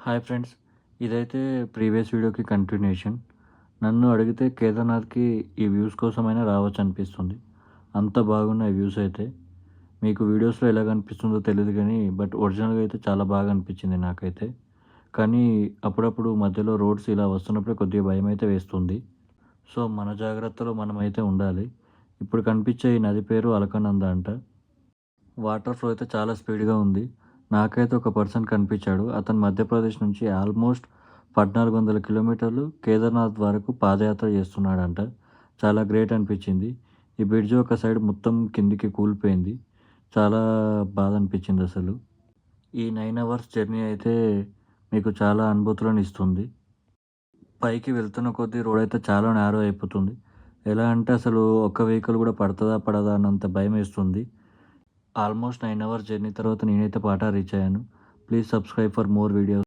Hi friends, ఇదైతే previous వీడియోకి continuation. నన్ను అడిగితే కేదార్నాథ్కి ఈ వ్యూస్ కోసమైనా రావచ్చు అనిపిస్తుంది. అంత బాగున్నాయి వ్యూస్ అయితే. మీకు వీడియోస్లో ఎలా కనిపిస్తుందో తెలియదు కానీ ఒరిజినల్గా అయితే చాలా బాగా అనిపించింది నాకైతే. కానీ అప్పుడప్పుడు మధ్యలో రోడ్స్ ఇలా వస్తున్నప్పుడే కొద్దిగా భయం అయితే వేస్తుంది. సో మన జాగ్రత్తలో మనమైతే ఉండాలి. ఇప్పుడు కనిపించే ఈ నది పేరు అలకనంద అంట. వాటర్ ఫ్లో అయితే చాలా స్పీడ్గా ఉంది. నాకైతే ఒక పర్సన్ కనిపించాడు. అతను మధ్యప్రదేశ్ నుంచి ఆల్మోస్ట్ 1400 కిలోమీటర్లు కేదార్నాథ్ వరకు పాదయాత్ర చేస్తున్నాడంట. చాలా గ్రేట్ అనిపించింది. ఈ బ్రిడ్జ్ ఒక సైడ్ మొత్తం కిందికి కూలిపోయింది. చాలా బాధ అనిపించింది అసలు. ఈ 9 అవర్స్ జర్నీ అయితే మీకు చాలా అనుభూతులను ఇస్తుంది. పైకి వెళ్తున్న కొద్దీ రోడ్ అయితే చాలా నేరో అయిపోతుంది. ఎలా అంటే అసలు ఒక్క వెహికల్ కూడా పడుతుందా పడదా అన్నంత భయం వేస్తుంది. ఆల్మోస్ట్ 9 అవర్స్ జర్నీ తర్వాత నేనైతే పాటా రీచ్ అయ్యాను. Please subscribe for more videos.